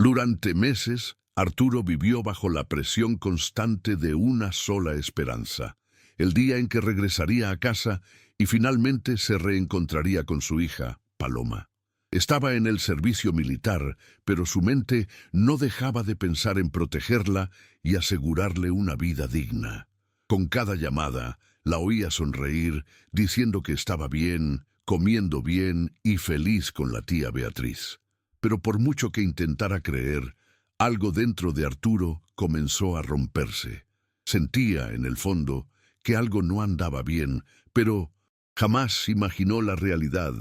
Durante meses, Arturo vivió bajo la presión constante de una sola esperanza: el día en que regresaría a casa y finalmente se reencontraría con su hija, Paloma. Estaba en el servicio militar, pero su mente no dejaba de pensar en protegerla y asegurarle una vida digna. Con cada llamada, la oía sonreír, diciendo que estaba bien, comiendo bien y feliz con la tía Beatriz. Pero por mucho que intentara creer, algo dentro de Arturo comenzó a romperse. Sentía, en el fondo, que algo no andaba bien, pero jamás imaginó la realidad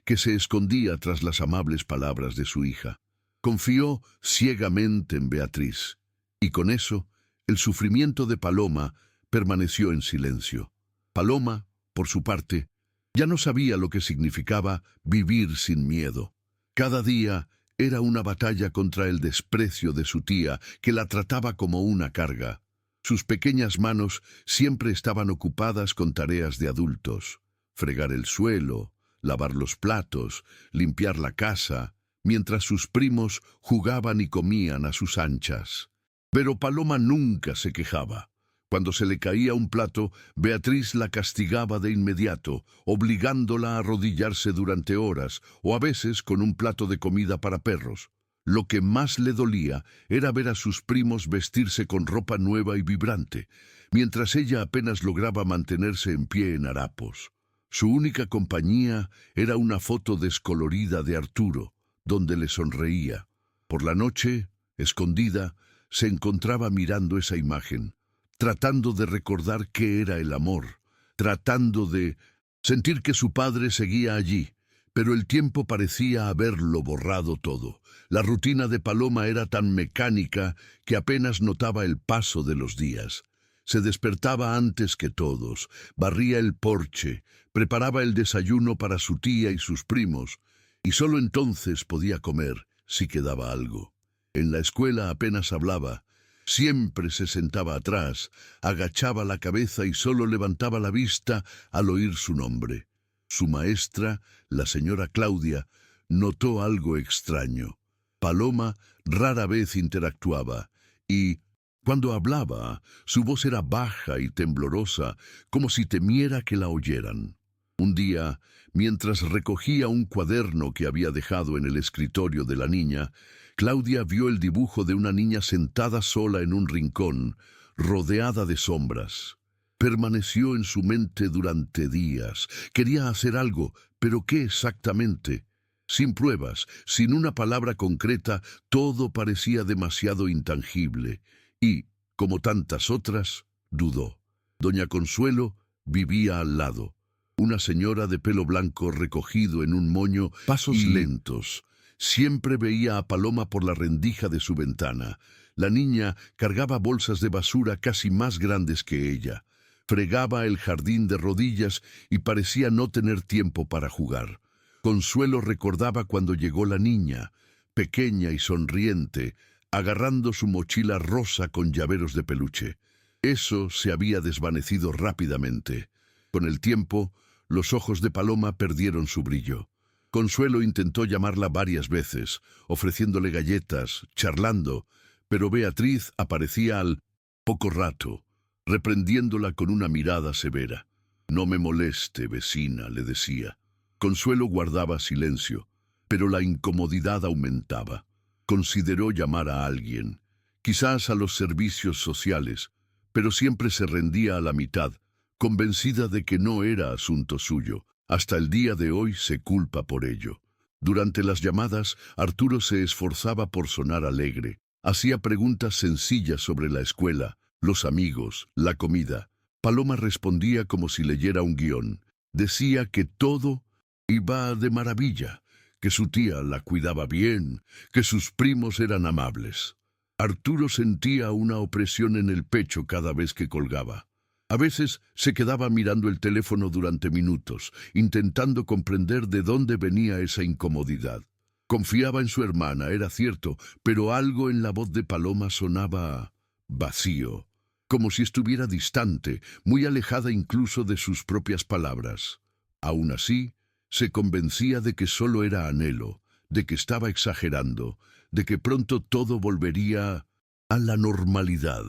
que se escondía tras las amables palabras de su hija. Confió ciegamente en Beatriz, y con eso, el sufrimiento de Paloma permaneció en silencio. Paloma, por su parte, ya no sabía lo que significaba vivir sin miedo. Cada día era una batalla contra el desprecio de su tía, que la trataba como una carga. Sus pequeñas manos siempre estaban ocupadas con tareas de adultos: fregar el suelo, lavar los platos, limpiar la casa, mientras sus primos jugaban y comían a sus anchas. Pero Paloma nunca se quejaba. Cuando se le caía un plato, Beatriz la castigaba de inmediato, obligándola a arrodillarse durante horas, o a veces con un plato de comida para perros. Lo que más le dolía era ver a sus primos vestirse con ropa nueva y vibrante, mientras ella apenas lograba mantenerse en pie en harapos. Su única compañía era una foto descolorida de Arturo, donde le sonreía. Por la noche, escondida, se encontraba mirando esa imagen, tratando de recordar qué era el amor, tratando de sentir que su padre seguía allí, pero el tiempo parecía haberlo borrado todo. La rutina de Paloma era tan mecánica que apenas notaba el paso de los días. Se despertaba antes que todos, barría el porche, preparaba el desayuno para su tía y sus primos, y solo entonces podía comer, si quedaba algo. En la escuela apenas hablaba. Siempre se sentaba atrás, agachaba la cabeza y solo levantaba la vista al oír su nombre. Su maestra, la señora Claudia, notó algo extraño. Paloma rara vez interactuaba y, cuando hablaba, su voz era baja y temblorosa, como si temiera que la oyeran. Un día, mientras recogía un cuaderno que había dejado en el escritorio de la niña, Claudia vio el dibujo de una niña sentada sola en un rincón, rodeada de sombras. Permaneció en su mente durante días. Quería hacer algo, pero ¿qué exactamente? Sin pruebas, sin una palabra concreta, todo parecía demasiado intangible. Y, como tantas otras, dudó. Doña Consuelo vivía al lado. Una señora de pelo blanco recogido en un moño, pasos lentos. Siempre veía a Paloma por la rendija de su ventana. La niña cargaba bolsas de basura casi más grandes que ella. Fregaba el jardín de rodillas y parecía no tener tiempo para jugar. Consuelo recordaba cuando llegó la niña, pequeña y sonriente, agarrando su mochila rosa con llaveros de peluche. Eso se había desvanecido rápidamente. Con el tiempo, los ojos de Paloma perdieron su brillo. Consuelo intentó llamarla varias veces, ofreciéndole galletas, charlando, pero Beatriz aparecía al poco rato, reprendiéndola con una mirada severa. «No me moleste, vecina», le decía. Consuelo guardaba silencio, pero la incomodidad aumentaba. Consideró llamar a alguien, quizás a los servicios sociales, pero siempre se rendía a la mitad, convencida de que no era asunto suyo. Hasta el día de hoy se culpa por ello. Durante las llamadas, Arturo se esforzaba por sonar alegre. Hacía preguntas sencillas sobre la escuela, los amigos, la comida. Paloma respondía como si leyera un guión. Decía que todo iba de maravilla, que su tía la cuidaba bien, que sus primos eran amables. Arturo sentía una opresión en el pecho cada vez que colgaba. A veces se quedaba mirando el teléfono durante minutos, intentando comprender de dónde venía esa incomodidad. Confiaba en su hermana, era cierto, pero algo en la voz de Paloma sonaba vacío, como si estuviera distante, muy alejada incluso de sus propias palabras. Aún así, se convencía de que solo era anhelo, de que estaba exagerando, de que pronto todo volvería a la normalidad.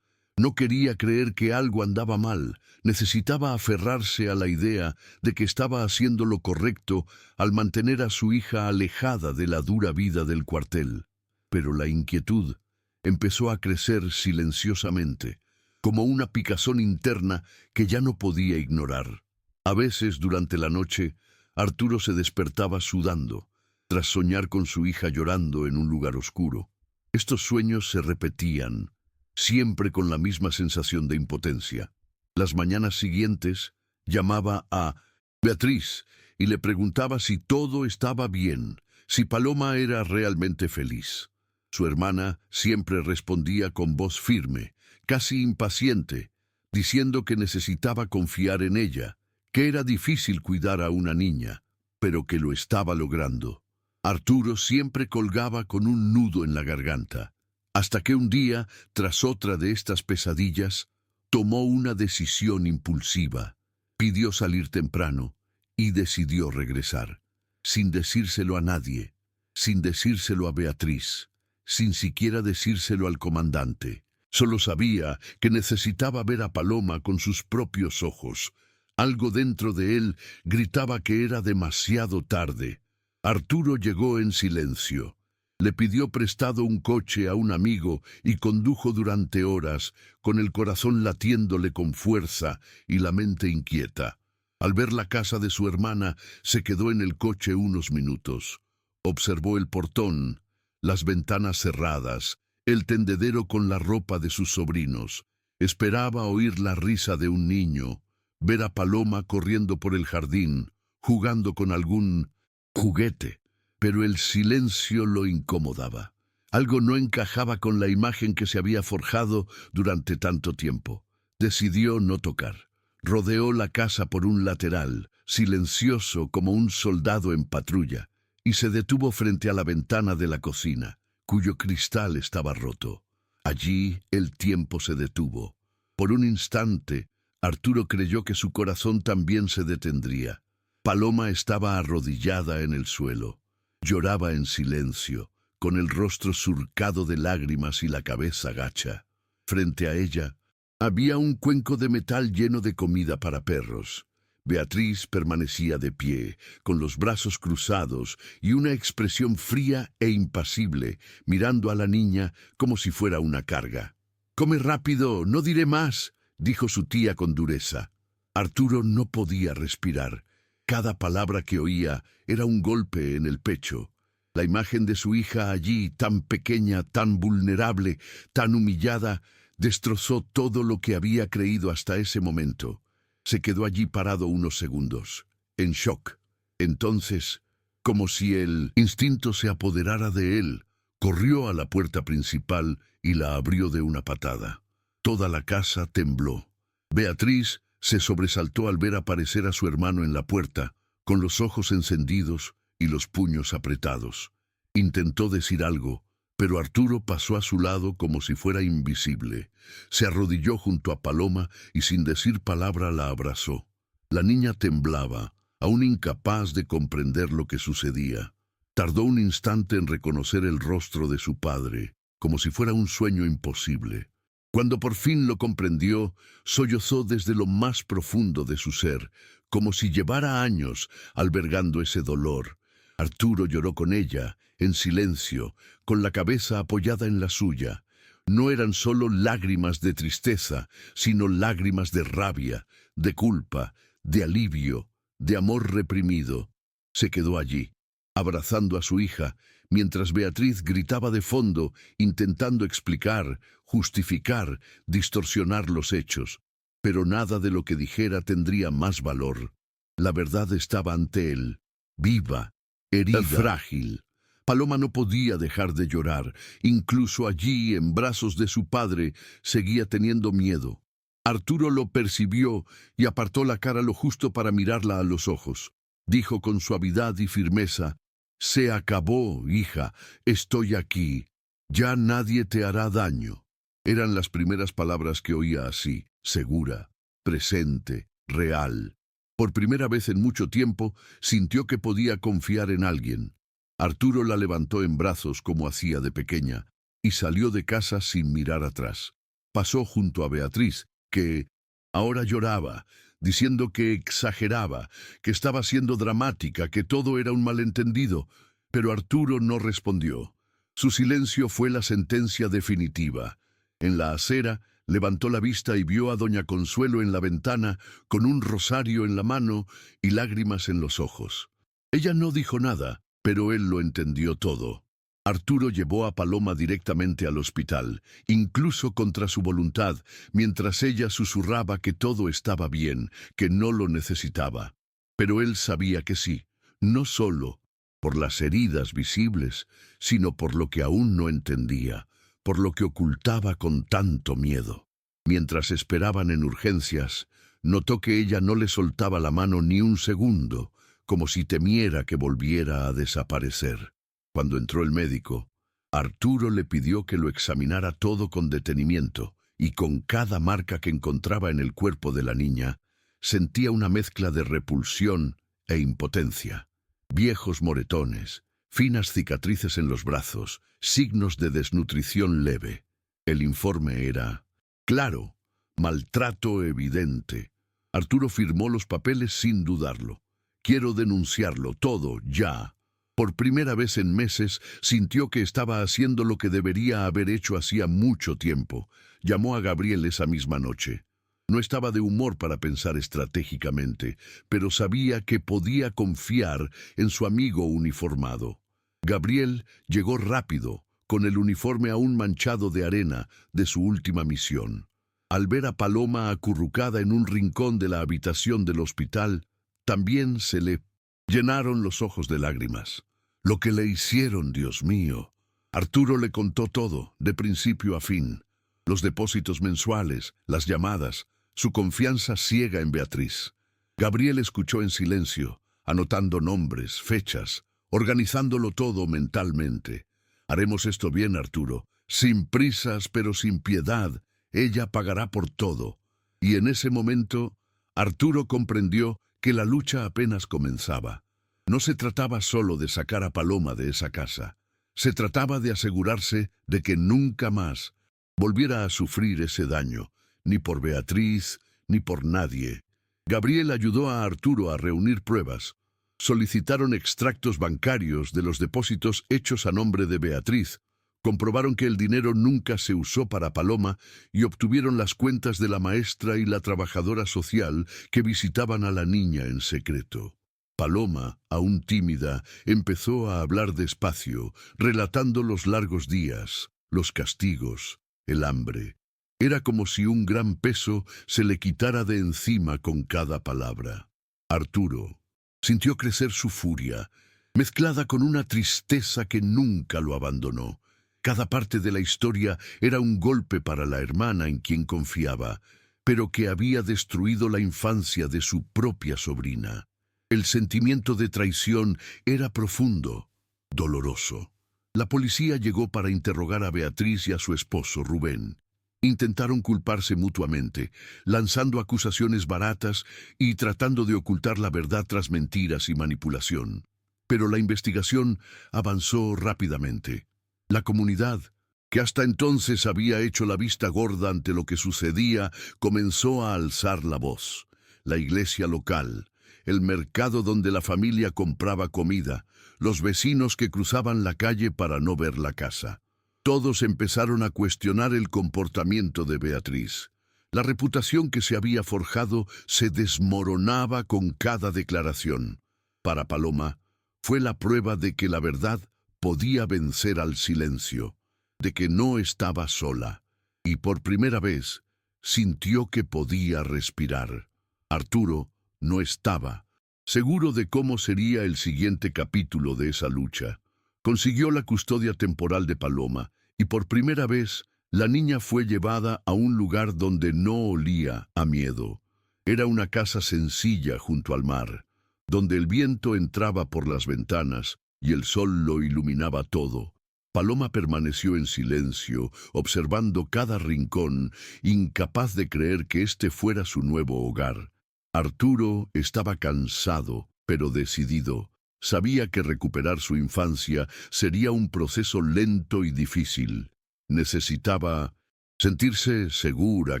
No quería creer que algo andaba mal. Necesitaba aferrarse a la idea de que estaba haciendo lo correcto al mantener a su hija alejada de la dura vida del cuartel. Pero la inquietud empezó a crecer silenciosamente, como una picazón interna que ya no podía ignorar. A veces, durante la noche, Arturo se despertaba sudando, tras soñar con su hija llorando en un lugar oscuro. Estos sueños se repetían, siempre con la misma sensación de impotencia. Las mañanas siguientes llamaba a Beatriz y le preguntaba si todo estaba bien, si Paloma era realmente feliz. Su hermana siempre respondía con voz firme, casi impaciente, diciendo que necesitaba confiar en ella, que era difícil cuidar a una niña, pero que lo estaba logrando. Arturo siempre colgaba con un nudo en la garganta, hasta que un día, tras otra de estas pesadillas, tomó una decisión impulsiva. Pidió salir temprano y decidió regresar, sin decírselo a nadie, sin decírselo a Beatriz, sin siquiera decírselo al comandante. Solo sabía que necesitaba ver a Paloma con sus propios ojos. Algo dentro de él gritaba que era demasiado tarde. Arturo llegó en silencio. Le pidió prestado un coche a un amigo y condujo durante horas, con el corazón latiéndole con fuerza y la mente inquieta. Al ver la casa de su hermana, se quedó en el coche unos minutos. Observó el portón, las ventanas cerradas, el tendedero con la ropa de sus sobrinos. Esperaba oír la risa de un niño, ver a Paloma corriendo por el jardín, jugando con algún juguete. Pero el silencio lo incomodaba. Algo no encajaba con la imagen que se había forjado durante tanto tiempo. Decidió no tocar. Rodeó la casa por un lateral, silencioso como un soldado en patrulla, y se detuvo frente a la ventana de la cocina, cuyo cristal estaba roto. Allí el tiempo se detuvo. Por un instante, Arturo creyó que su corazón también se detendría. Paloma estaba arrodillada en el suelo. Lloraba en silencio, con el rostro surcado de lágrimas y la cabeza gacha. Frente a ella había un cuenco de metal lleno de comida para perros. Beatriz permanecía de pie, con los brazos cruzados y una expresión fría e impasible, mirando a la niña como si fuera una carga. «Come rápido, no diré más», dijo su tía con dureza. Arturo no podía respirar. Cada palabra que oía era un golpe en el pecho. La imagen de su hija allí, tan pequeña, tan vulnerable, tan humillada, destrozó todo lo que había creído hasta ese momento. Se quedó allí parado unos segundos, en shock. Entonces, como si el instinto se apoderara de él, corrió a la puerta principal y la abrió de una patada. Toda la casa tembló. Beatriz se sobresaltó al ver aparecer a su hermano en la puerta, con los ojos encendidos y los puños apretados. Intentó decir algo, pero Arturo pasó a su lado como si fuera invisible. Se arrodilló junto a Paloma y sin decir palabra la abrazó. La niña temblaba, aún incapaz de comprender lo que sucedía. Tardó un instante en reconocer el rostro de su padre, como si fuera un sueño imposible. Cuando por fin lo comprendió, sollozó desde lo más profundo de su ser, como si llevara años albergando ese dolor. Arturo lloró con ella, en silencio, con la cabeza apoyada en la suya. No eran solo lágrimas de tristeza, sino lágrimas de rabia, de culpa, de alivio, de amor reprimido. Se quedó allí, abrazando a su hija, mientras Beatriz gritaba de fondo, intentando explicar, justificar, distorsionar los hechos. Pero nada de lo que dijera tendría más valor. La verdad estaba ante él, viva, herida, frágil. Paloma no podía dejar de llorar. Incluso allí, en brazos de su padre, seguía teniendo miedo. Arturo lo percibió y apartó la cara lo justo para mirarla a los ojos. Dijo con suavidad y firmeza: «Se acabó, hija, estoy aquí. Ya nadie te hará daño». Eran las primeras palabras que oía así, segura, presente, real. Por primera vez en mucho tiempo, sintió que podía confiar en alguien. Arturo la levantó en brazos como hacía de pequeña y salió de casa sin mirar atrás. Pasó junto a Beatriz, que ahora lloraba, diciendo que exageraba, que estaba siendo dramática, que todo era un malentendido. Pero Arturo no respondió. Su silencio fue la sentencia definitiva. En la acera, levantó la vista y vio a doña Consuelo en la ventana, con un rosario en la mano y lágrimas en los ojos. Ella no dijo nada, pero él lo entendió todo. Arturo llevó a Paloma directamente al hospital, incluso contra su voluntad, mientras ella susurraba que todo estaba bien, que no lo necesitaba. Pero él sabía que sí, no solo por las heridas visibles, sino por lo que aún no entendía, por lo que ocultaba con tanto miedo. Mientras esperaban en urgencias, notó que ella no le soltaba la mano ni un segundo, como si temiera que volviera a desaparecer. Cuando entró el médico, Arturo le pidió que lo examinara todo con detenimiento, y con cada marca que encontraba en el cuerpo de la niña, sentía una mezcla de repulsión e impotencia. Viejos moretones, finas cicatrices en los brazos, signos de desnutrición leve. El informe era claro, maltrato evidente. Arturo firmó los papeles sin dudarlo. Quiero denunciarlo todo, ya. Por primera vez en meses sintió que estaba haciendo lo que debería haber hecho hacía mucho tiempo. Llamó a Gabriel esa misma noche. No estaba de humor para pensar estratégicamente, pero sabía que podía confiar en su amigo uniformado. Gabriel llegó rápido, con el uniforme aún manchado de arena de su última misión. Al ver a Paloma acurrucada en un rincón de la habitación del hospital, también se le llenaron los ojos de lágrimas. Lo que le hicieron, Dios mío. Arturo le contó todo, de principio a fin. Los depósitos mensuales, las llamadas, su confianza ciega en Beatriz. Gabriel escuchó en silencio, anotando nombres, fechas, organizándolo todo mentalmente. Haremos esto bien, Arturo. Sin prisas, pero sin piedad. Ella pagará por todo. Y en ese momento, Arturo comprendió que la lucha apenas comenzaba. No se trataba solo de sacar a Paloma de esa casa. Se trataba de asegurarse de que nunca más volviera a sufrir ese daño, ni por Beatriz, ni por nadie. Gabriel ayudó a Arturo a reunir pruebas. Solicitaron extractos bancarios de los depósitos hechos a nombre de Beatriz. Comprobaron que el dinero nunca se usó para Paloma y obtuvieron las cuentas de la maestra y la trabajadora social que visitaban a la niña en secreto. Paloma, aún tímida, empezó a hablar despacio, relatando los largos días, los castigos, el hambre. Era como si un gran peso se le quitara de encima con cada palabra. Arturo sintió crecer su furia, mezclada con una tristeza que nunca lo abandonó. Cada parte de la historia era un golpe para la hermana en quien confiaba, pero que había destruido la infancia de su propia sobrina. El sentimiento de traición era profundo, doloroso. La policía llegó para interrogar a Beatriz y a su esposo, Rubén. Intentaron culparse mutuamente, lanzando acusaciones baratas y tratando de ocultar la verdad tras mentiras y manipulación. Pero la investigación avanzó rápidamente. La comunidad, que hasta entonces había hecho la vista gorda ante lo que sucedía, comenzó a alzar la voz. La iglesia local, el mercado donde la familia compraba comida, los vecinos que cruzaban la calle para no ver la casa. Todos empezaron a cuestionar el comportamiento de Beatriz. La reputación que se había forjado se desmoronaba con cada declaración. Para Paloma, fue la prueba de que la verdad podía vencer al silencio, de que no estaba sola, y por primera vez sintió que podía respirar. Arturo no estaba seguro de cómo sería el siguiente capítulo de esa lucha. Consiguió la custodia temporal de Paloma, y por primera vez la niña fue llevada a un lugar donde no olía a miedo. Era una casa sencilla junto al mar, donde el viento entraba por las ventanas y el sol lo iluminaba todo. Paloma permaneció en silencio, observando cada rincón, incapaz de creer que este fuera su nuevo hogar. Arturo estaba cansado, pero decidido. Sabía que recuperar su infancia sería un proceso lento y difícil. Necesitaba sentirse segura,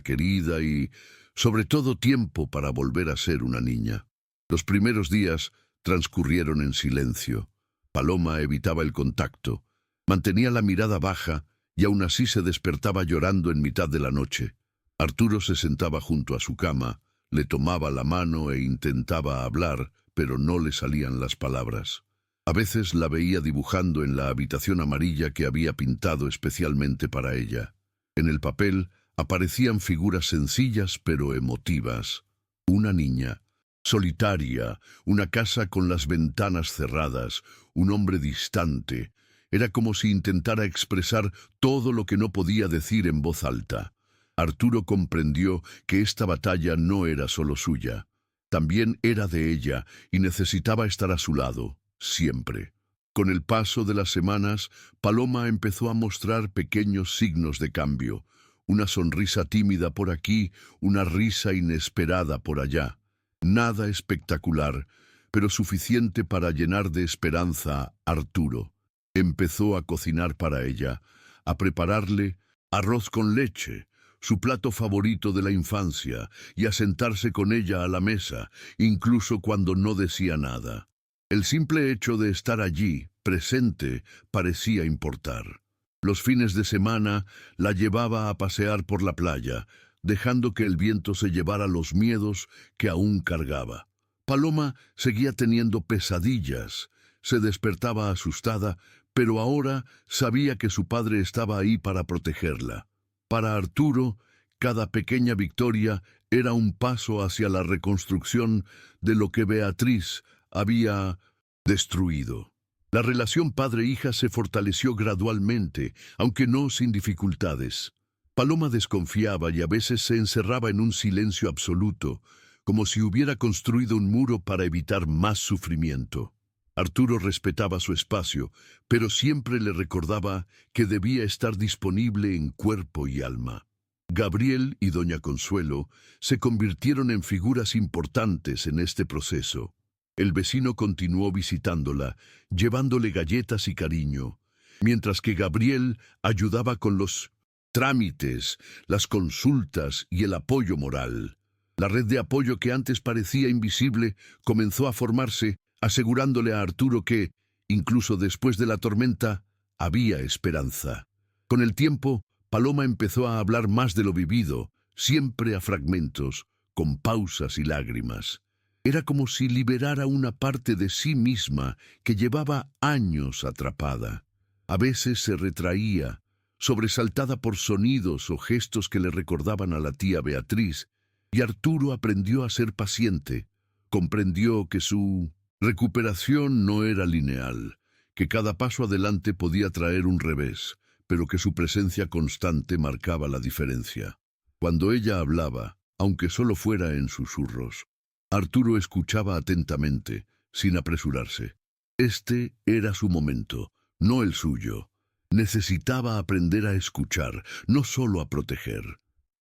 querida y, sobre todo, tiempo para volver a ser una niña. Los primeros días transcurrieron en silencio. Paloma evitaba el contacto, mantenía la mirada baja y aún así se despertaba llorando en mitad de la noche. Arturo se sentaba junto a su cama, le tomaba la mano e intentaba hablar, pero no le salían las palabras. A veces la veía dibujando en la habitación amarilla que había pintado especialmente para ella. En el papel aparecían figuras sencillas pero emotivas. Una niña, solitaria, una casa con las ventanas cerradas, un hombre distante. Era como si intentara expresar todo lo que no podía decir en voz alta. Arturo comprendió que esta batalla no era solo suya. También era de ella y necesitaba estar a su lado, siempre. Con el paso de las semanas, Paloma empezó a mostrar pequeños signos de cambio. Una sonrisa tímida por aquí, una risa inesperada por allá. Nada espectacular, pero suficiente para llenar de esperanza a Arturo. Empezó a cocinar para ella, a prepararle arroz con leche, su plato favorito de la infancia, y a sentarse con ella a la mesa, incluso cuando no decía nada. El simple hecho de estar allí, presente, parecía importar. Los fines de semana la llevaba a pasear por la playa, dejando que el viento se llevara los miedos que aún cargaba. Paloma seguía teniendo pesadillas, se despertaba asustada, pero ahora sabía que su padre estaba ahí para protegerla. Para Arturo, cada pequeña victoria era un paso hacia la reconstrucción de lo que Beatriz había destruido. La relación padre-hija se fortaleció gradualmente, aunque no sin dificultades. Paloma desconfiaba y a veces se encerraba en un silencio absoluto, como si hubiera construido un muro para evitar más sufrimiento. Arturo respetaba su espacio, pero siempre le recordaba que debía estar disponible en cuerpo y alma. Gabriel y doña Consuelo se convirtieron en figuras importantes en este proceso. El vecino continuó visitándola, llevándole galletas y cariño, mientras que Gabriel ayudaba con los trámites, las consultas y el apoyo moral. La red de apoyo que antes parecía invisible comenzó a formarse, asegurándole a Arturo que, incluso después de la tormenta, había esperanza. Con el tiempo, Paloma empezó a hablar más de lo vivido, siempre a fragmentos, con pausas y lágrimas. Era como si liberara una parte de sí misma que llevaba años atrapada. A veces se retraía, sobresaltada por sonidos o gestos que le recordaban a la tía Beatriz, y Arturo aprendió a ser paciente. Comprendió que su recuperación no era lineal, que cada paso adelante podía traer un revés, pero que su presencia constante marcaba la diferencia. Cuando ella hablaba, aunque solo fuera en susurros, Arturo escuchaba atentamente, sin apresurarse. Este era su momento, no el suyo. Necesitaba aprender a escuchar, no solo a proteger.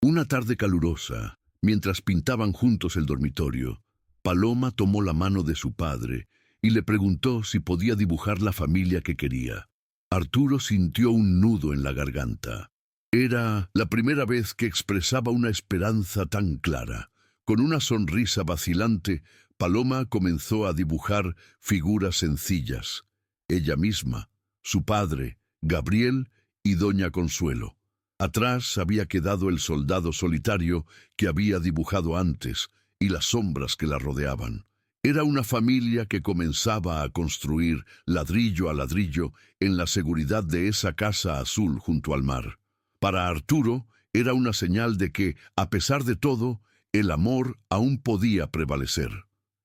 Una tarde calurosa, mientras pintaban juntos el dormitorio, Paloma tomó la mano de su padre y le preguntó si podía dibujar la familia que quería. Arturo sintió un nudo en la garganta. Era la primera vez que expresaba una esperanza tan clara. Con una sonrisa vacilante, Paloma comenzó a dibujar figuras sencillas. Ella misma, su padre, Gabriel y doña Consuelo. Atrás había quedado el soldado solitario que había dibujado antes y las sombras que la rodeaban. Era una familia que comenzaba a construir ladrillo a ladrillo en la seguridad de esa casa azul junto al mar. Para Arturo era una señal de que, a pesar de todo, el amor aún podía prevalecer.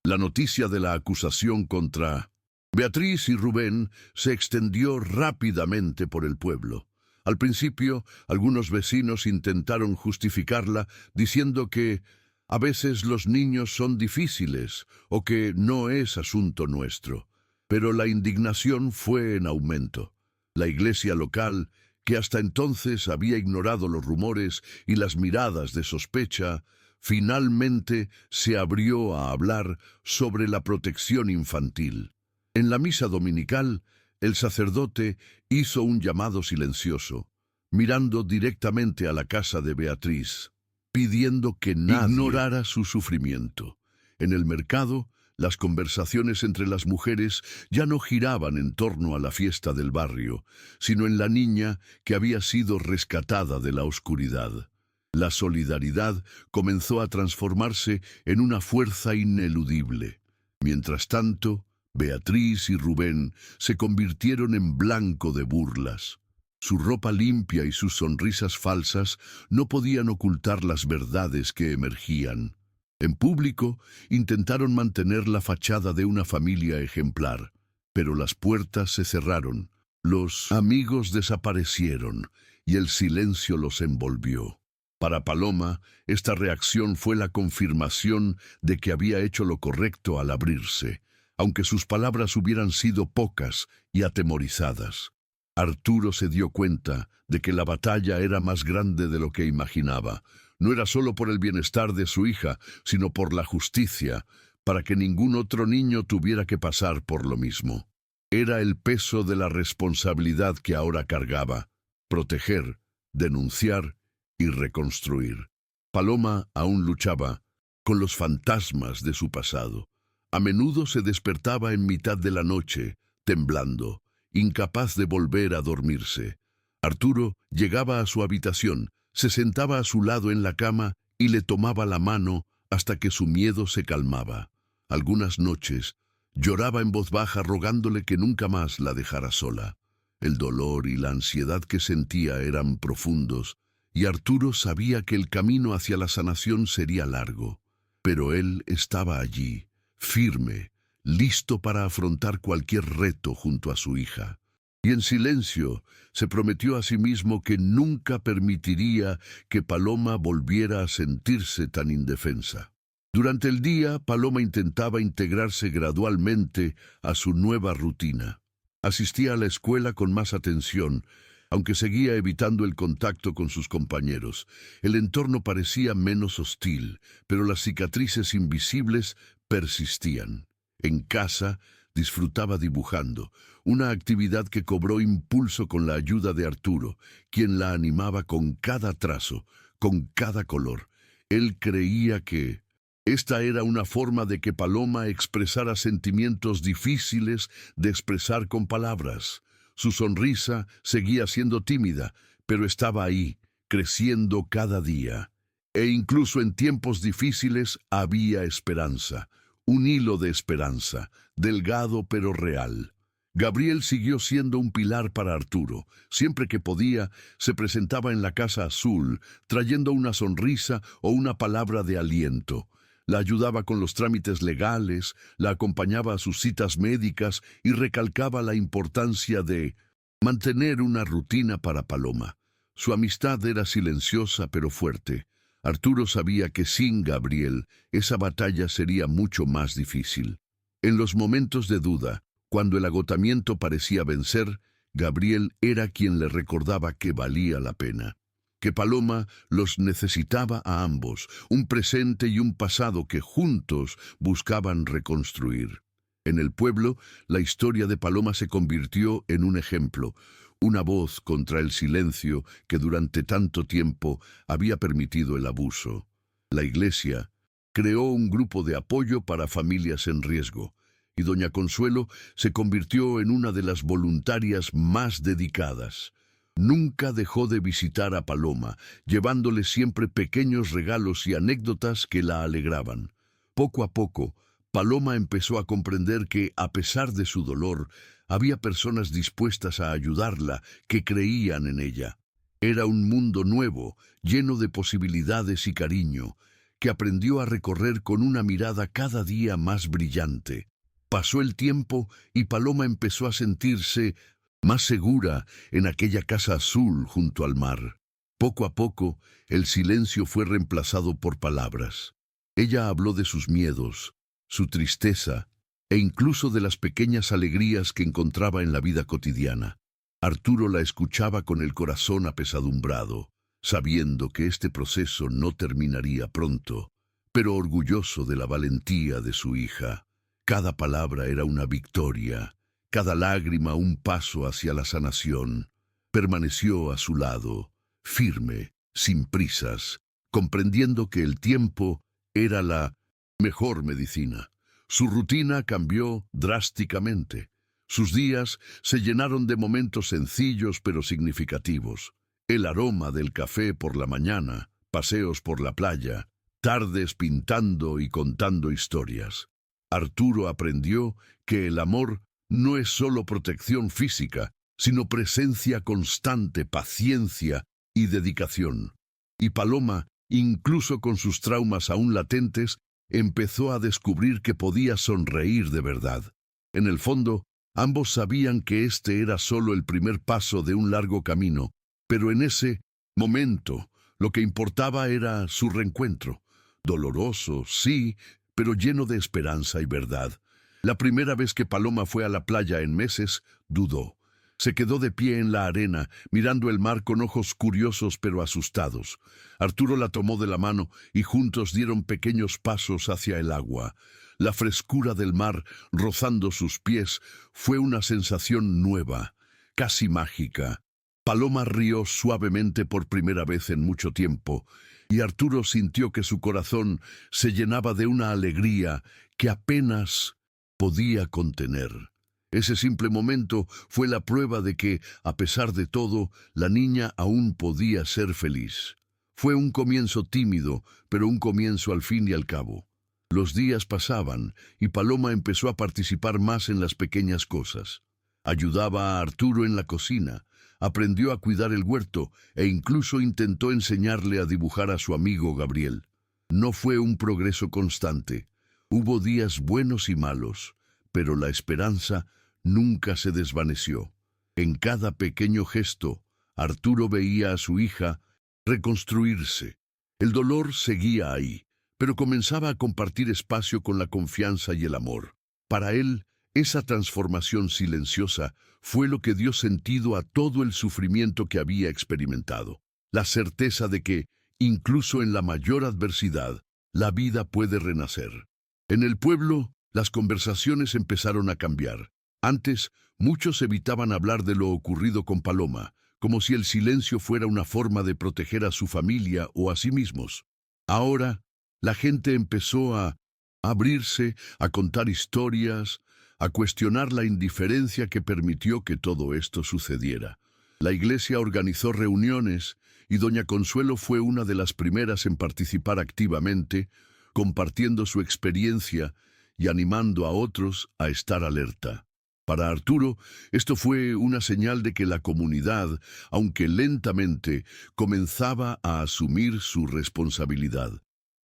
La noticia de la acusación contra Beatriz y Rubén se extendió rápidamente por el pueblo. Al principio, algunos vecinos intentaron justificarla diciendo que a veces los niños son difíciles o que no es asunto nuestro. Pero la indignación fue en aumento. La iglesia local, que hasta entonces había ignorado los rumores y las miradas de sospecha, finalmente se abrió a hablar sobre la protección infantil. En la misa dominical, el sacerdote hizo un llamado silencioso, mirando directamente a la casa de Beatriz, pidiendo que nadie ignorara su sufrimiento. En el mercado, las conversaciones entre las mujeres ya no giraban en torno a la fiesta del barrio, sino en la niña que había sido rescatada de la oscuridad. La solidaridad comenzó a transformarse en una fuerza ineludible. Mientras tanto, Beatriz y Rubén se convirtieron en blanco de burlas. Su ropa limpia y sus sonrisas falsas no podían ocultar las verdades que emergían. En público, intentaron mantener la fachada de una familia ejemplar, pero las puertas se cerraron, los amigos desaparecieron y el silencio los envolvió. Para Paloma, esta reacción fue la confirmación de que había hecho lo correcto al abrirse, aunque sus palabras hubieran sido pocas y atemorizadas. Arturo se dio cuenta de que la batalla era más grande de lo que imaginaba. No era solo por el bienestar de su hija, sino por la justicia, para que ningún otro niño tuviera que pasar por lo mismo. Era el peso de la responsabilidad que ahora cargaba: proteger, denunciar y reconstruir. Paloma aún luchaba con los fantasmas de su pasado. A menudo se despertaba en mitad de la noche, temblando, incapaz de volver a dormirse. Arturo llegaba a su habitación, se sentaba a su lado en la cama y le tomaba la mano hasta que su miedo se calmaba. Algunas noches lloraba en voz baja rogándole que nunca más la dejara sola. El dolor y la ansiedad que sentía eran profundos, y Arturo sabía que el camino hacia la sanación sería largo. Pero él estaba allí, firme, listo para afrontar cualquier reto junto a su hija. Y en silencio se prometió a sí mismo que nunca permitiría que Paloma volviera a sentirse tan indefensa. Durante el día, Paloma intentaba integrarse gradualmente a su nueva rutina. Asistía a la escuela con más atención, aunque seguía evitando el contacto con sus compañeros. El entorno parecía menos hostil, pero las cicatrices invisibles persistían. En casa, disfrutaba dibujando, una actividad que cobró impulso con la ayuda de Arturo, quien la animaba con cada trazo, con cada color. Él creía que esta era una forma de que Paloma expresara sentimientos difíciles de expresar con palabras. Su sonrisa seguía siendo tímida, pero estaba ahí, creciendo cada día. E incluso en tiempos difíciles había esperanza. Un hilo de esperanza, delgado pero real. Gabriel siguió siendo un pilar para Arturo. Siempre que podía, se presentaba en la Casa Azul, trayendo una sonrisa o una palabra de aliento. La ayudaba con los trámites legales, la acompañaba a sus citas médicas y recalcaba la importancia de mantener una rutina para Paloma. Su amistad era silenciosa pero fuerte. Arturo sabía que sin Gabriel esa batalla sería mucho más difícil. En los momentos de duda, cuando el agotamiento parecía vencer, Gabriel era quien le recordaba que valía la pena. Que Paloma los necesitaba a ambos, un presente y un pasado que juntos buscaban reconstruir. En el pueblo, la historia de Paloma se convirtió en un ejemplo, una voz contra el silencio que durante tanto tiempo había permitido el abuso. La Iglesia creó un grupo de apoyo para familias en riesgo, y doña Consuelo se convirtió en una de las voluntarias más dedicadas. Nunca dejó de visitar a Paloma, llevándole siempre pequeños regalos y anécdotas que la alegraban. Poco a poco, Paloma empezó a comprender que, a pesar de su dolor, había personas dispuestas a ayudarla, que creían en ella. Era un mundo nuevo, lleno de posibilidades y cariño, que aprendió a recorrer con una mirada cada día más brillante. Pasó el tiempo y Paloma empezó a sentirse más segura en aquella casa azul junto al mar. Poco a poco, el silencio fue reemplazado por palabras. Ella habló de sus miedos, su tristeza, e incluso de las pequeñas alegrías que encontraba en la vida cotidiana. Arturo la escuchaba con el corazón apesadumbrado, sabiendo que este proceso no terminaría pronto, pero orgulloso de la valentía de su hija. Cada palabra era una victoria, cada lágrima un paso hacia la sanación. Permaneció a su lado, firme, sin prisas, comprendiendo que el tiempo era la mejor medicina. Su rutina cambió drásticamente. Sus días se llenaron de momentos sencillos pero significativos. El aroma del café por la mañana, paseos por la playa, tardes pintando y contando historias. Arturo aprendió que el amor no es solo protección física, sino presencia constante, paciencia y dedicación. Y Paloma, incluso con sus traumas aún latentes, empezó a descubrir que podía sonreír de verdad. En el fondo, ambos sabían que este era solo el primer paso de un largo camino, pero en ese momento lo que importaba era su reencuentro. Doloroso, sí, pero lleno de esperanza y verdad. La primera vez que Paloma fue a la playa en meses, dudó. Se quedó de pie en la arena, mirando el mar con ojos curiosos pero asustados. Arturo la tomó de la mano y juntos dieron pequeños pasos hacia el agua. La frescura del mar rozando sus pies fue una sensación nueva, casi mágica. Paloma rió suavemente por primera vez en mucho tiempo, y Arturo sintió que su corazón se llenaba de una alegría que apenas podía contener. Ese simple momento fue la prueba de que, a pesar de todo, la niña aún podía ser feliz. Fue un comienzo tímido, pero un comienzo al fin y al cabo. Los días pasaban y Paloma empezó a participar más en las pequeñas cosas. Ayudaba a Arturo en la cocina, aprendió a cuidar el huerto e incluso intentó enseñarle a dibujar a su amigo Gabriel. No fue un progreso constante. Hubo días buenos y malos, pero la esperanza nunca se desvaneció. En cada pequeño gesto, Arturo veía a su hija reconstruirse. El dolor seguía ahí, pero comenzaba a compartir espacio con la confianza y el amor. Para él, esa transformación silenciosa fue lo que dio sentido a todo el sufrimiento que había experimentado. La certeza de que, incluso en la mayor adversidad, la vida puede renacer. En el pueblo, las conversaciones empezaron a cambiar. Antes, muchos evitaban hablar de lo ocurrido con Paloma, como si el silencio fuera una forma de proteger a su familia o a sí mismos. Ahora, la gente empezó a abrirse, a contar historias, a cuestionar la indiferencia que permitió que todo esto sucediera. La iglesia organizó reuniones y doña Consuelo fue una de las primeras en participar activamente, compartiendo su experiencia y animando a otros a estar alerta. Para Arturo, esto fue una señal de que la comunidad, aunque lentamente, comenzaba a asumir su responsabilidad.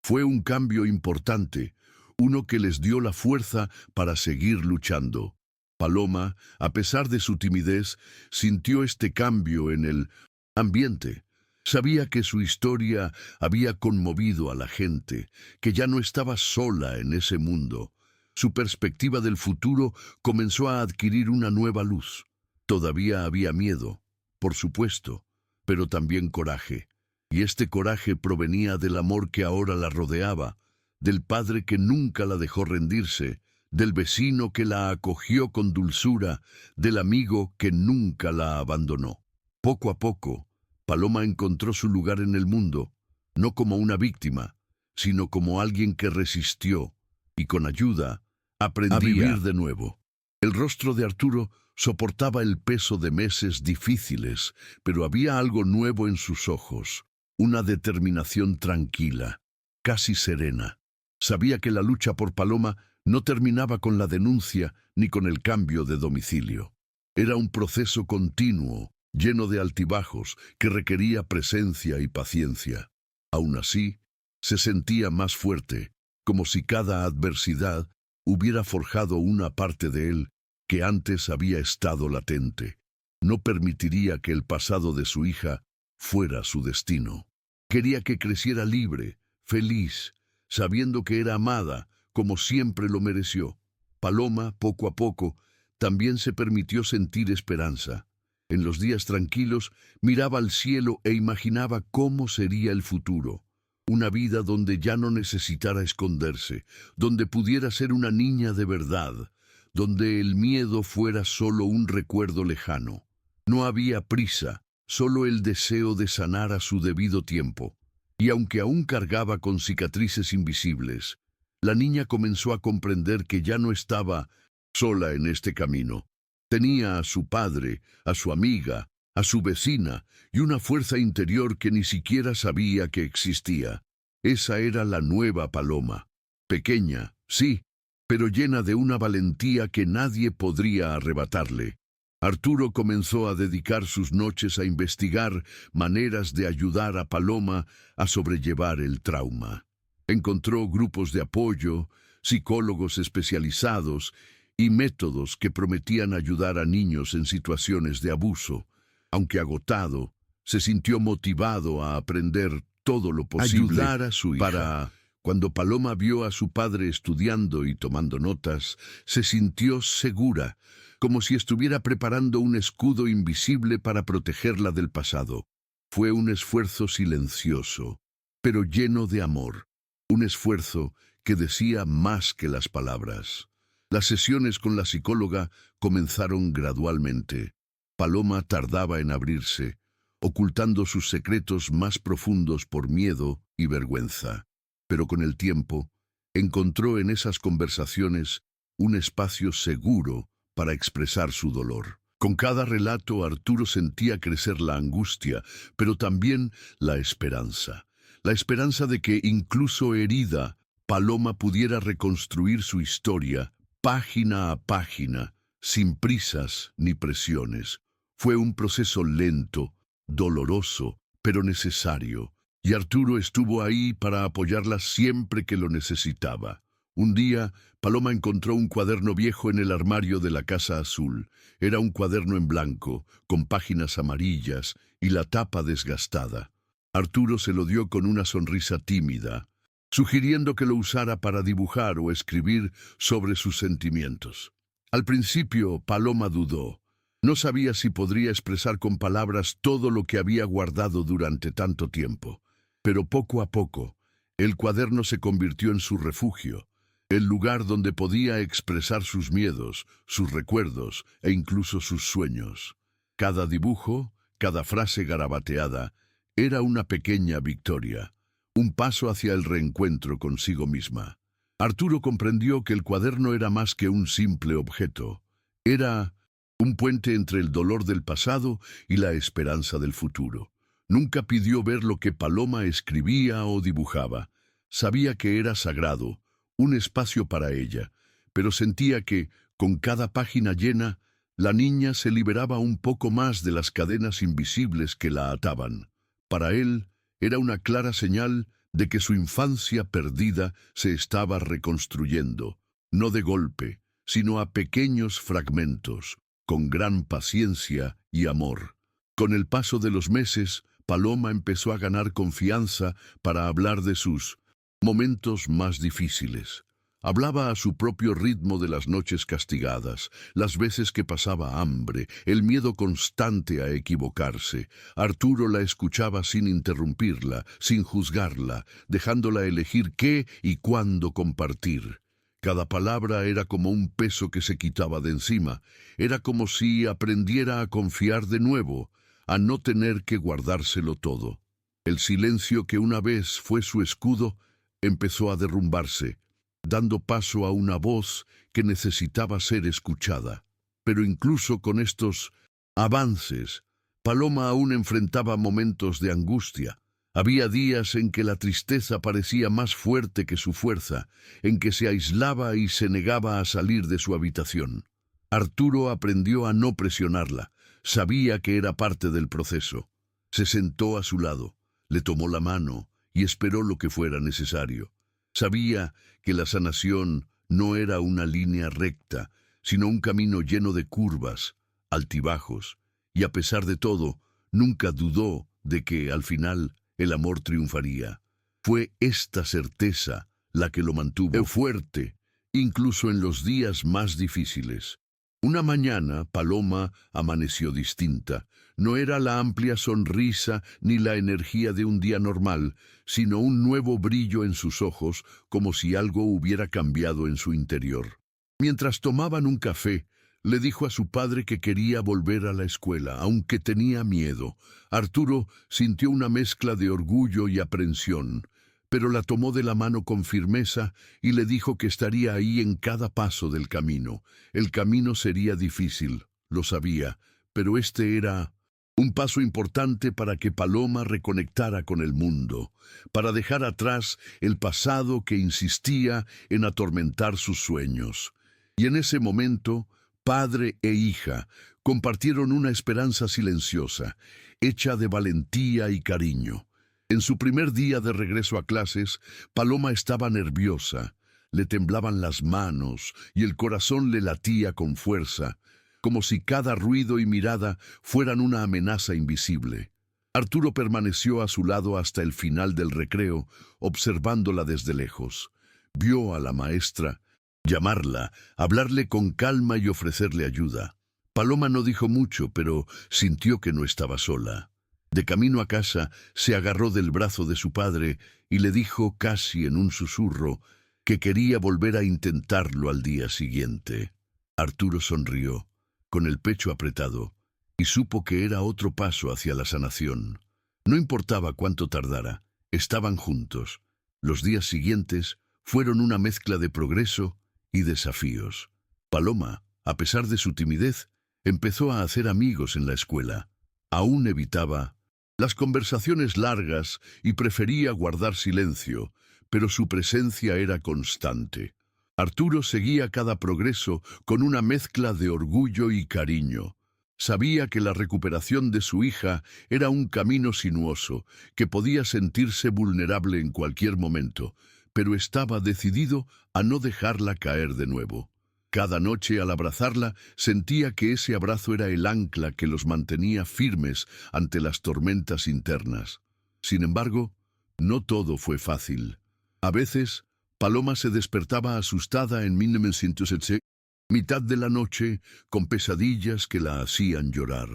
Fue un cambio importante, uno que les dio la fuerza para seguir luchando. Paloma, a pesar de su timidez, sintió este cambio en el ambiente. Sabía que su historia había conmovido a la gente, que ya no estaba sola en ese mundo. Su perspectiva del futuro comenzó a adquirir una nueva luz. Todavía había miedo, por supuesto, pero también coraje. Y este coraje provenía del amor que ahora la rodeaba, del padre que nunca la dejó rendirse, del vecino que la acogió con dulzura, del amigo que nunca la abandonó. Poco a poco, Paloma encontró su lugar en el mundo, no como una víctima, sino como alguien que resistió, y con ayuda, aprendía a vivir de nuevo. El rostro de Arturo soportaba el peso de meses difíciles, pero había algo nuevo en sus ojos, una determinación tranquila, casi serena. Sabía que la lucha por Paloma no terminaba con la denuncia ni con el cambio de domicilio. Era un proceso continuo, lleno de altibajos, que requería presencia y paciencia. Aún así, se sentía más fuerte, como si cada adversidad hubiera forjado una parte de él que antes había estado latente. No permitiría que el pasado de su hija fuera su destino. Quería que creciera libre, feliz, sabiendo que era amada, como siempre lo mereció. Paloma, poco a poco, también se permitió sentir esperanza. En los días tranquilos, miraba al cielo e imaginaba cómo sería el futuro. una vida donde ya no necesitara esconderse, donde pudiera ser una niña de verdad, donde el miedo fuera solo un recuerdo lejano. No había prisa, solo el deseo de sanar a su debido tiempo. Y aunque aún cargaba con cicatrices invisibles, la niña comenzó a comprender que ya no estaba sola en este camino. Tenía a su padre, a su amiga, a su vecina y una fuerza interior que ni siquiera sabía que existía. Esa era la nueva Paloma. Pequeña, sí, pero llena de una valentía que nadie podría arrebatarle. Arturo comenzó a dedicar sus noches a investigar maneras de ayudar a Paloma a sobrellevar el trauma. Encontró grupos de apoyo, psicólogos especializados y métodos que prometían ayudar a niños en situaciones de abuso. Aunque agotado, se sintió motivado a aprender todo lo posible Ayudar a su hija. Cuando Paloma vio a su padre estudiando y tomando notas, se sintió segura, como si estuviera preparando un escudo invisible para protegerla del pasado. Fue un esfuerzo silencioso, pero lleno de amor. Un esfuerzo que decía más que las palabras. Las sesiones con la psicóloga comenzaron gradualmente. Paloma tardaba en abrirse, ocultando sus secretos más profundos por miedo y vergüenza. Pero con el tiempo, encontró en esas conversaciones un espacio seguro para expresar su dolor. Con cada relato, Arturo sentía crecer la angustia, pero también la esperanza. La esperanza de que, incluso herida, Paloma pudiera reconstruir su historia, página a página, sin prisas ni presiones. Fue un proceso lento, doloroso, pero necesario, y Arturo estuvo ahí para apoyarla siempre que lo necesitaba. Un día, Paloma encontró un cuaderno viejo en el armario de la Casa Azul. Era un cuaderno en blanco, con páginas amarillas y la tapa desgastada. Arturo se lo dio con una sonrisa tímida, sugiriendo que lo usara para dibujar o escribir sobre sus sentimientos. Al principio, Paloma dudó. No sabía si podría expresar con palabras todo lo que había guardado durante tanto tiempo. Pero poco a poco, el cuaderno se convirtió en su refugio, el lugar donde podía expresar sus miedos, sus recuerdos e incluso sus sueños. Cada dibujo, cada frase garabateada, era una pequeña victoria, un paso hacia el reencuentro consigo misma. Arturo comprendió que el cuaderno era más que un simple objeto. Era un puente entre el dolor del pasado y la esperanza del futuro. Nunca pidió ver lo que Paloma escribía o dibujaba. Sabía que era sagrado, un espacio para ella, pero sentía que, con cada página llena, la niña se liberaba un poco más de las cadenas invisibles que la ataban. Para él, era una clara señal de que su infancia perdida se estaba reconstruyendo, no de golpe, sino a pequeños fragmentos, con gran paciencia y amor. Con el paso de los meses, Paloma empezó a ganar confianza para hablar de sus momentos más difíciles. Hablaba a su propio ritmo de las noches castigadas, las veces que pasaba hambre, el miedo constante a equivocarse. Arturo la escuchaba sin interrumpirla, sin juzgarla, dejándola elegir qué y cuándo compartir. Cada palabra era como un peso que se quitaba de encima. Era como si aprendiera a confiar de nuevo, a no tener que guardárselo todo. El silencio que una vez fue su escudo empezó a derrumbarse, dando paso a una voz que necesitaba ser escuchada. Pero incluso con estos avances, Paloma aún enfrentaba momentos de angustia. Había días en que la tristeza parecía más fuerte que su fuerza, en que se aislaba y se negaba a salir de su habitación. Arturo aprendió a no presionarla. Sabía que era parte del proceso. Se sentó a su lado, le tomó la mano y esperó lo que fuera necesario. Sabía que la sanación no era una línea recta, sino un camino lleno de curvas, altibajos, y a pesar de todo, nunca dudó de que, al final, el amor triunfaría. Fue esta certeza la que lo mantuvo fuerte, incluso en los días más difíciles. Una mañana, Paloma amaneció distinta. No era la amplia sonrisa ni la energía de un día normal, sino un nuevo brillo en sus ojos, como si algo hubiera cambiado en su interior. Mientras tomaban un café, le dijo a su padre que quería volver a la escuela, aunque tenía miedo. Arturo sintió una mezcla de orgullo y aprensión, pero la tomó de la mano con firmeza y le dijo que estaría ahí en cada paso del camino. El camino sería difícil, lo sabía, pero este era un paso importante para que Paloma reconectara con el mundo, para dejar atrás el pasado que insistía en atormentar sus sueños. Y en ese momento, padre e hija compartieron una esperanza silenciosa, hecha de valentía y cariño. En su primer día de regreso a clases, Paloma estaba nerviosa, le temblaban las manos y el corazón le latía con fuerza, como si cada ruido y mirada fueran una amenaza invisible. Arturo permaneció a su lado hasta el final del recreo, observándola desde lejos. Vio a la maestra llamarla, hablarle con calma y ofrecerle ayuda. Paloma no dijo mucho, pero sintió que no estaba sola. De camino a casa, se agarró del brazo de su padre y le dijo casi en un susurro que quería volver a intentarlo al día siguiente. Arturo sonrió, con el pecho apretado, y supo que era otro paso hacia la sanación. No importaba cuánto tardara, estaban juntos. Los días siguientes fueron una mezcla de progreso y desafíos. Paloma, a pesar de su timidez, empezó a hacer amigos en la escuela. Aún evitaba las conversaciones largas y prefería guardar silencio, pero su presencia era constante. Arturo seguía cada progreso con una mezcla de orgullo y cariño. Sabía que la recuperación de su hija era un camino sinuoso, que podía sentirse vulnerable en cualquier momento, pero estaba decidido a no dejarla caer de nuevo. Cada noche al abrazarla sentía que ese abrazo era el ancla que los mantenía firmes ante las tormentas internas. Sin embargo, no todo fue fácil. A veces, Paloma se despertaba asustada en 1907, mitad de la noche, con pesadillas que la hacían llorar.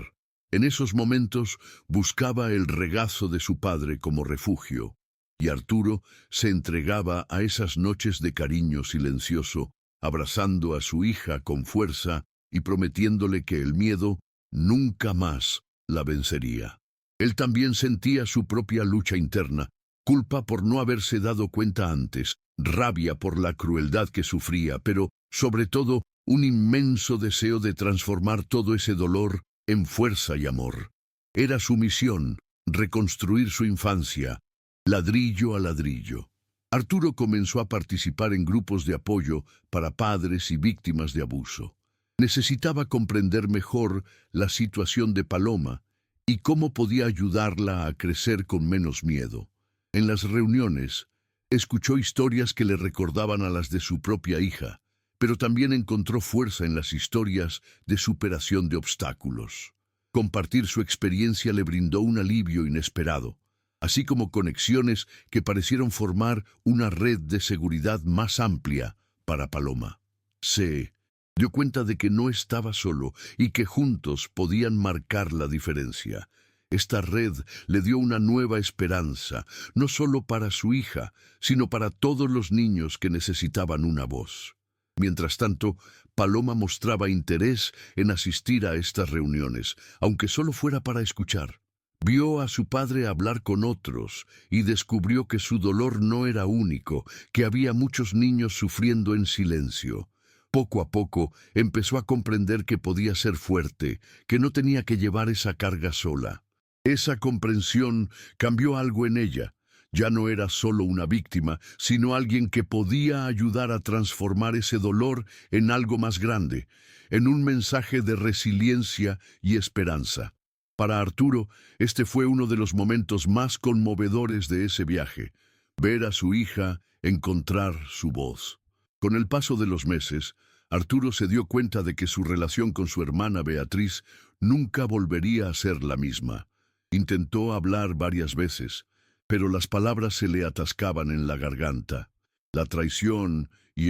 En esos momentos buscaba el regazo de su padre como refugio, y Arturo se entregaba a esas noches de cariño silencioso, abrazando a su hija con fuerza y prometiéndole que el miedo nunca más la vencería. Él también sentía su propia lucha interna, culpa por no haberse dado cuenta antes, rabia por la crueldad que sufría, pero, sobre todo, un inmenso deseo de transformar todo ese dolor en fuerza y amor. Era su misión, reconstruir su infancia, ladrillo a ladrillo. Arturo comenzó a participar en grupos de apoyo para padres y víctimas de abuso. Necesitaba comprender mejor la situación de Paloma y cómo podía ayudarla a crecer con menos miedo. En las reuniones, escuchó historias que le recordaban a las de su propia hija, pero también encontró fuerza en las historias de superación de obstáculos. Compartir su experiencia le brindó un alivio inesperado, así como conexiones que parecieron formar una red de seguridad más amplia para Paloma. Se dio cuenta de que no estaba solo y que juntos podían marcar la diferencia. Esta red le dio una nueva esperanza, no solo para su hija, sino para todos los niños que necesitaban una voz. Mientras tanto, Paloma mostraba interés en asistir a estas reuniones, aunque solo fuera para escuchar. Vio a su padre hablar con otros y descubrió que su dolor no era único, que había muchos niños sufriendo en silencio. Poco a poco empezó a comprender que podía ser fuerte, que no tenía que llevar esa carga sola. Esa comprensión cambió algo en ella. Ya no era solo una víctima, sino alguien que podía ayudar a transformar ese dolor en algo más grande, en un mensaje de resiliencia y esperanza. Para Arturo, este fue uno de los momentos más conmovedores de ese viaje, ver a su hija encontrar su voz. Con el paso de los meses, Arturo se dio cuenta de que su relación con su hermana Beatriz nunca volvería a ser la misma. Intentó hablar varias veces, pero las palabras se le atascaban en la garganta. La traición y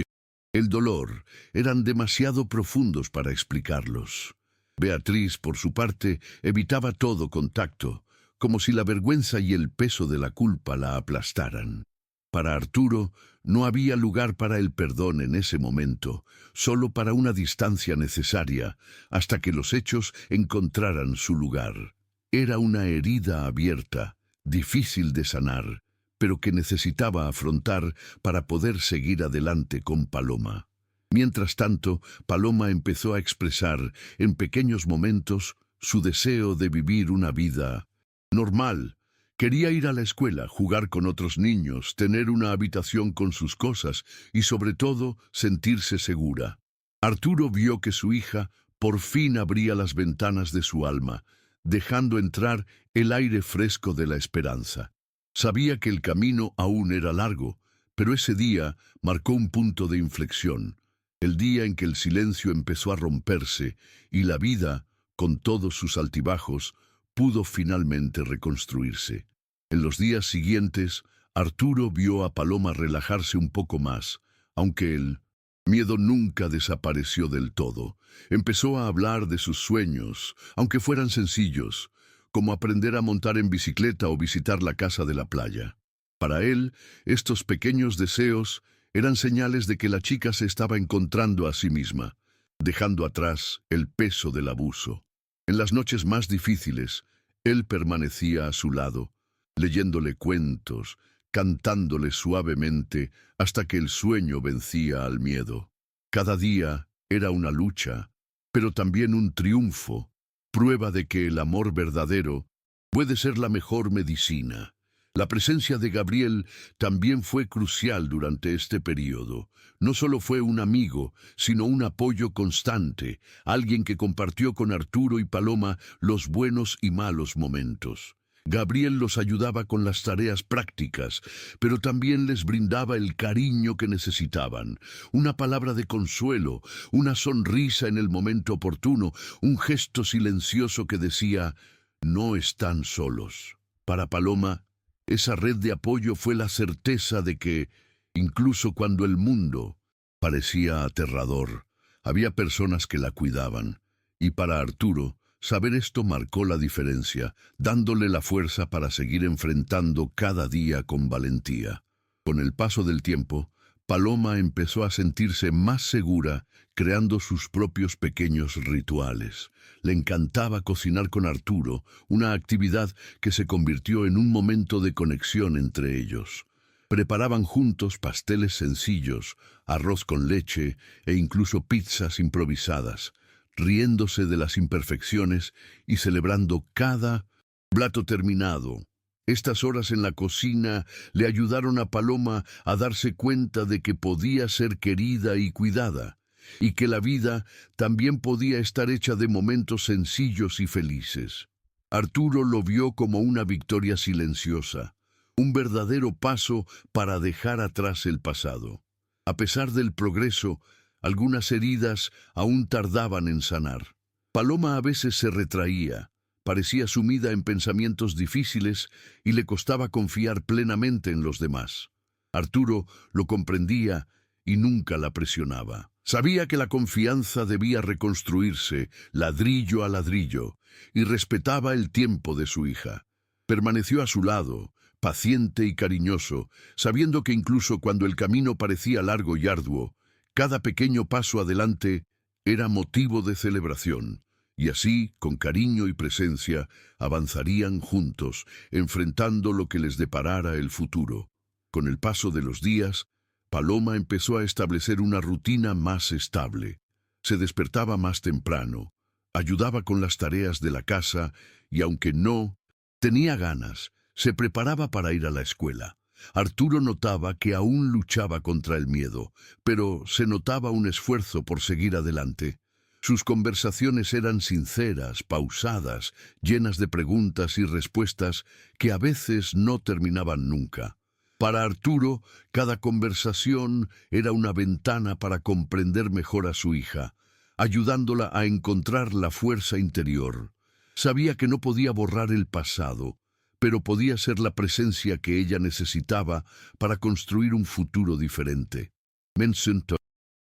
El dolor eran demasiado profundos para explicarlos. Beatriz, por su parte, evitaba todo contacto, como si la vergüenza y el peso de la culpa la aplastaran. Para Arturo no había lugar para el perdón en ese momento, solo para una distancia necesaria, hasta que los hechos encontraran su lugar. Era una herida abierta, difícil de sanar, pero que necesitaba afrontar para poder seguir adelante con Paloma. Mientras tanto, Paloma empezó a expresar, en pequeños momentos, su deseo de vivir una vida normal. Quería ir a la escuela, jugar con otros niños, tener una habitación con sus cosas y, sobre todo, sentirse segura. Arturo vio que su hija por fin abría las ventanas de su alma, dejando entrar el aire fresco de la esperanza. Sabía que el camino aún era largo, pero ese día marcó un punto de inflexión, el día en que el silencio empezó a romperse y la vida, con todos sus altibajos, pudo finalmente reconstruirse. En los días siguientes, Arturo vio a Paloma relajarse un poco más, aunque el miedo nunca desapareció del todo. Empezó a hablar de sus sueños, aunque fueran sencillos, como aprender a montar en bicicleta o visitar la casa de la playa. Para él, estos pequeños deseos eran señales de que la chica se estaba encontrando a sí misma, dejando atrás el peso del abuso. En las noches más difíciles, él permanecía a su lado, leyéndole cuentos, cantándole suavemente hasta que el sueño vencía al miedo. Cada día era una lucha, pero también un triunfo, prueba de que el amor verdadero puede ser la mejor medicina. La presencia de Gabriel también fue crucial durante este periodo. No solo fue un amigo, sino un apoyo constante, alguien que compartió con Arturo y Paloma los buenos y malos momentos. Gabriel los ayudaba con las tareas prácticas, pero también les brindaba el cariño que necesitaban, una palabra de consuelo, una sonrisa en el momento oportuno, un gesto silencioso que decía, no están solos. Para Paloma, esa red de apoyo fue la certeza de que, incluso cuando el mundo parecía aterrador, había personas que la cuidaban. Y para Arturo, saber esto marcó la diferencia, dándole la fuerza para seguir enfrentando cada día con valentía. Con el paso del tiempo, Paloma empezó a sentirse más segura, creando sus propios pequeños rituales. Le encantaba cocinar con Arturo, una actividad que se convirtió en un momento de conexión entre ellos. Preparaban juntos pasteles sencillos, arroz con leche e incluso pizzas improvisadas, riéndose de las imperfecciones y celebrando cada plato terminado. Estas horas en la cocina le ayudaron a Paloma a darse cuenta de que podía ser querida y cuidada, y que la vida también podía estar hecha de momentos sencillos y felices. Arturo lo vio como una victoria silenciosa, un verdadero paso para dejar atrás el pasado. A pesar del progreso, algunas heridas aún tardaban en sanar. Paloma a veces se retraía, parecía sumida en pensamientos difíciles y le costaba confiar plenamente en los demás. Arturo lo comprendía y nunca la presionaba. Sabía que la confianza debía reconstruirse ladrillo a ladrillo y respetaba el tiempo de su hija. Permaneció a su lado, paciente y cariñoso, sabiendo que incluso cuando el camino parecía largo y arduo, cada pequeño paso adelante era motivo de celebración. Y así, con cariño y presencia, avanzarían juntos, enfrentando lo que les deparara el futuro. Con el paso de los días, Paloma empezó a establecer una rutina más estable. Se despertaba más temprano, ayudaba con las tareas de la casa y, aunque no tenía ganas, se preparaba para ir a la escuela. Arturo notaba que aún luchaba contra el miedo, pero se notaba un esfuerzo por seguir adelante. Sus conversaciones eran sinceras, pausadas, llenas de preguntas y respuestas que a veces no terminaban nunca. Para Arturo, cada conversación era una ventana para comprender mejor a su hija, ayudándola a encontrar la fuerza interior. Sabía que no podía borrar el pasado, pero podía ser la presencia que ella necesitaba para construir un futuro diferente.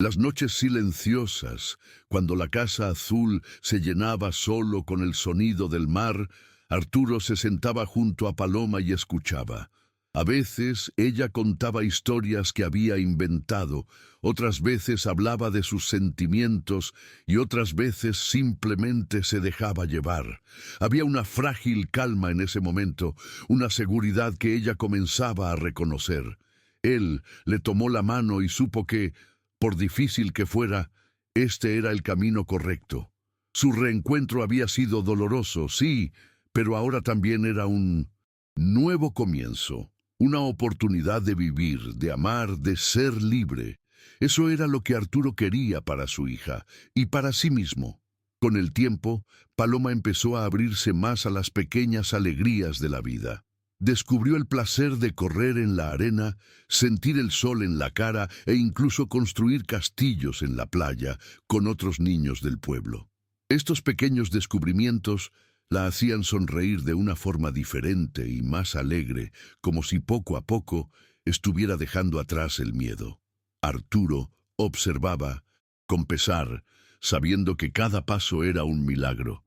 Las noches silenciosas, cuando la casa azul se llenaba solo con el sonido del mar, Arturo se sentaba junto a Paloma y escuchaba. A veces ella contaba historias que había inventado, otras veces hablaba de sus sentimientos y otras veces simplemente se dejaba llevar. Había una frágil calma en ese momento, una seguridad que ella comenzaba a reconocer. Él le tomó la mano y supo que, por difícil que fuera, este era el camino correcto. Su reencuentro había sido doloroso, sí, pero ahora también era un nuevo comienzo, una oportunidad de vivir, de amar, de ser libre. Eso era lo que Arturo quería para su hija y para sí mismo. Con el tiempo, Paloma empezó a abrirse más a las pequeñas alegrías de la vida. Descubrió el placer de correr en la arena, sentir el sol en la cara e incluso construir castillos en la playa con otros niños del pueblo. Estos pequeños descubrimientos la hacían sonreír de una forma diferente y más alegre, como si poco a poco estuviera dejando atrás el miedo. Arturo observaba, con pesar, sabiendo que cada paso era un milagro.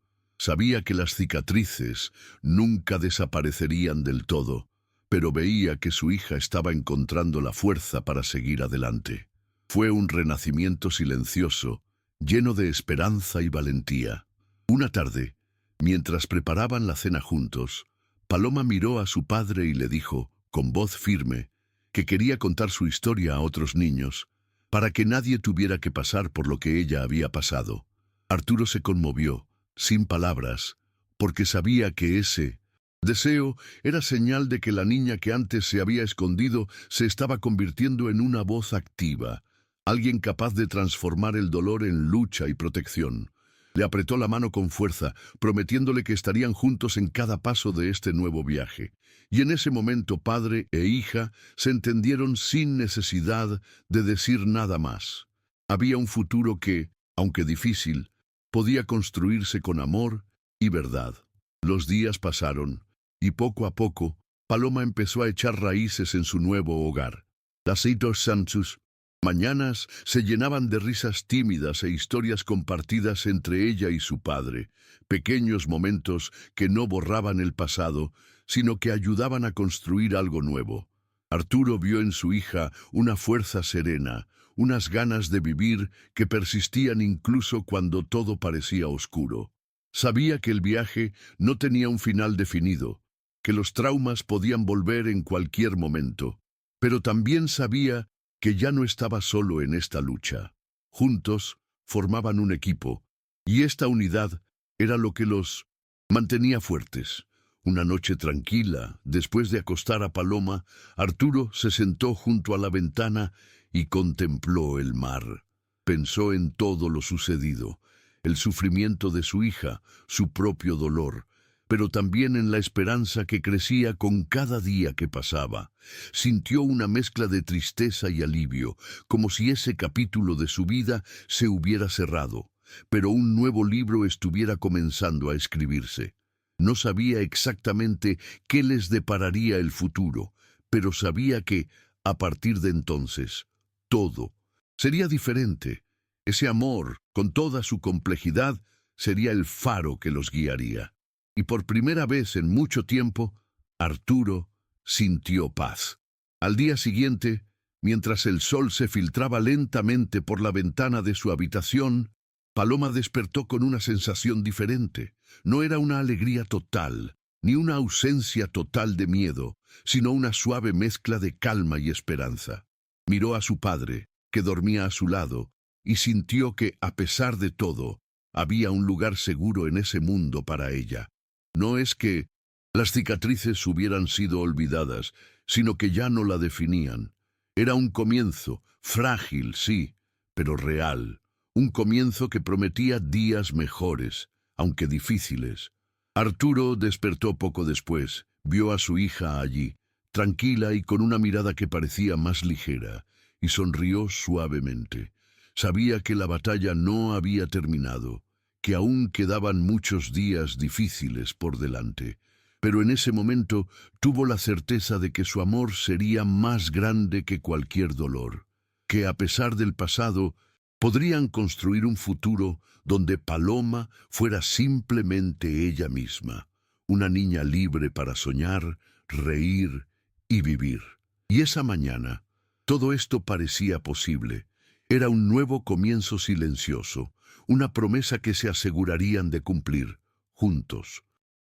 Sabía que las cicatrices nunca desaparecerían del todo, pero veía que su hija estaba encontrando la fuerza para seguir adelante. Fue un renacimiento silencioso, lleno de esperanza y valentía. Una tarde, mientras preparaban la cena juntos, Paloma miró a su padre y le dijo, con voz firme, que quería contar su historia a otros niños, para que nadie tuviera que pasar por lo que ella había pasado. Arturo se conmovió, sin palabras, porque sabía que ese deseo era señal de que la niña que antes se había escondido se estaba convirtiendo en una voz activa, alguien capaz de transformar el dolor en lucha y protección. Le apretó la mano con fuerza, prometiéndole que estarían juntos en cada paso de este nuevo viaje. Y en ese momento padre e hija se entendieron sin necesidad de decir nada más. Había un futuro que, aunque difícil, podía construirse con amor y verdad. Los días pasaron, y poco a poco, Paloma empezó a echar raíces en su nuevo hogar. Las 200 mañanas se llenaban de risas tímidas e historias compartidas entre ella y su padre, pequeños momentos que no borraban el pasado, sino que ayudaban a construir algo nuevo. Arturo vio en su hija una fuerza serena, unas ganas de vivir que persistían incluso cuando todo parecía oscuro. Sabía que el viaje no tenía un final definido, que los traumas podían volver en cualquier momento, pero también sabía que ya no estaba solo en esta lucha. Juntos formaban un equipo, y esta unidad era lo que los mantenía fuertes. Una noche tranquila, después de acostar a Paloma, Arturo se sentó junto a la ventana y contempló el mar. Pensó en todo lo sucedido, el sufrimiento de su hija, su propio dolor, pero también en la esperanza que crecía con cada día que pasaba. Sintió una mezcla de tristeza y alivio, como si ese capítulo de su vida se hubiera cerrado, pero un nuevo libro estuviera comenzando a escribirse. No sabía exactamente qué les depararía el futuro, pero sabía que, a partir de entonces, todo sería diferente. Ese amor, con toda su complejidad, sería el faro que los guiaría. Y por primera vez en mucho tiempo, Arturo sintió paz. Al día siguiente, mientras el sol se filtraba lentamente por la ventana de su habitación, Paloma despertó con una sensación diferente. No era una alegría total, ni una ausencia total de miedo, sino una suave mezcla de calma y esperanza. Miró a su padre, que dormía a su lado, y sintió que, a pesar de todo, había un lugar seguro en ese mundo para ella. No es que las cicatrices hubieran sido olvidadas, sino que ya no la definían. Era un comienzo, frágil, sí, pero real. Un comienzo que prometía días mejores, aunque difíciles. Arturo despertó poco después, vio a su hija allí, tranquila y con una mirada que parecía más ligera, y sonrió suavemente. Sabía que la batalla no había terminado, que aún quedaban muchos días difíciles por delante, pero en ese momento tuvo la certeza de que su amor sería más grande que cualquier dolor, que, a pesar del pasado, podrían construir un futuro donde Paloma fuera simplemente ella misma, una niña libre para soñar, reír y vivir. Y esa mañana, todo esto parecía posible. Era un nuevo comienzo silencioso, una promesa que se asegurarían de cumplir, juntos.